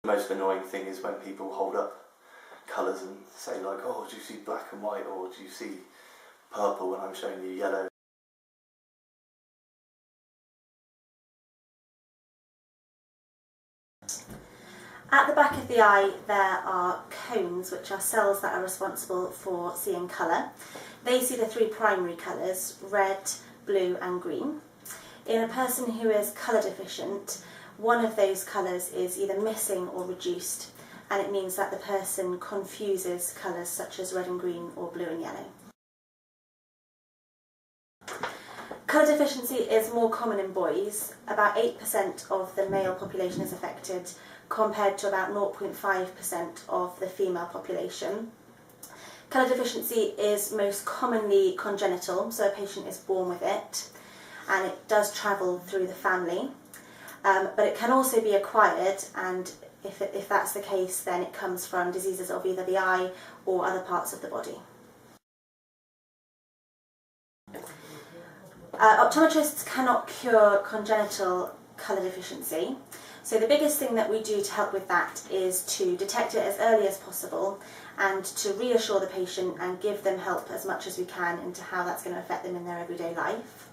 The most annoying thing is when people hold up colours and say like, oh, do you see black and white, or do you see purple when I'm showing you yellow? At the back of the eye there are cones, which are cells that are responsible for seeing colour. They see the three primary colours, red, blue and green. In a person who is colour deficient, one of those colours is either missing or reduced, and it means that the person confuses colours such as red and green or blue and yellow. Colour deficiency is more common in boys. About 8% of the male population is affected, compared to about 0.5% of the female population. Colour deficiency is most commonly congenital, so a patient is born with it, and it does travel through the family. But it can also be acquired, and if that's the case, then it comes from diseases of either the eye or other parts of the body. Optometrists cannot cure congenital colour deficiency, so the biggest thing that we do to help with that is to detect it as early as possible and to reassure the patient and give them help as much as we can into how that's going to affect them in their everyday life.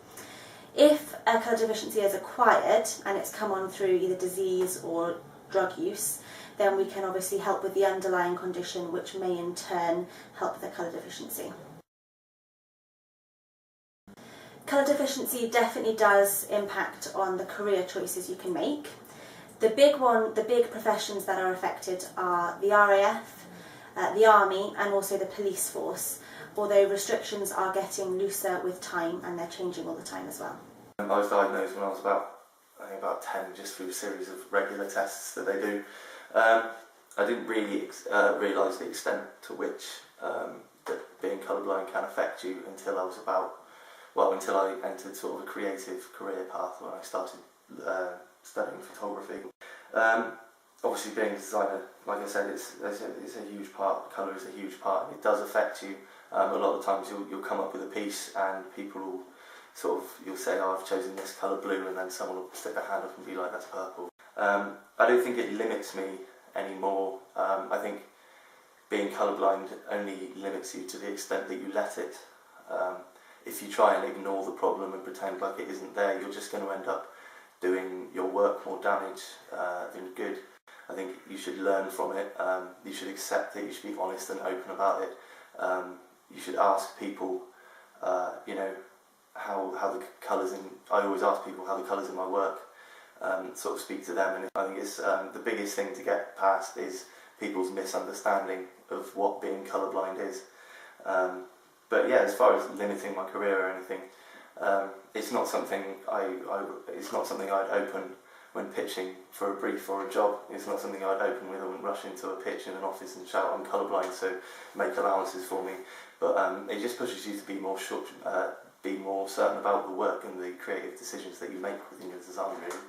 If a colour deficiency is acquired and it's come on through either disease or drug use, then we can obviously help with the underlying condition, which may in turn help the colour deficiency. Colour deficiency definitely does impact on the career choices you can make. The big professions that are affected are the RAF, the Army and also the police force, although restrictions are getting looser with time and they're changing all the time as well. I was diagnosed when I was about 10, just through a series of regular tests that they do. I didn't really realise the extent to which that being colourblind can affect you until I entered sort of a creative career path when I started studying photography. Obviously being a designer, like I said, it's a huge part, colour is a huge part, and it does affect you. A lot of times you'll come up with a piece and people will you'll say, oh, I've chosen this colour blue, and then someone will stick their hand up and be like, that's purple. I don't think it limits me anymore. I think being colourblind only limits you to the extent that you let it. If you try and ignore the problem and pretend like it isn't there, you're just going to end up doing your work more damage than good. I think you should learn from it, you should accept it, you should be honest and open about it. You should ask people, how the colours in, I always ask people how the colours in my work sort of speak to them, and I think it's the biggest thing to get past is people's misunderstanding of what being colourblind is. But yeah, as far as limiting my career or anything, it's not something I'd open when pitching for a brief or a job. It's not something I'd open with. I wouldn't rush into a pitch in an office and shout, I'm colourblind, so make allowances for me. But it just pushes you to be more certain about the work and the creative decisions that you make within your design, really.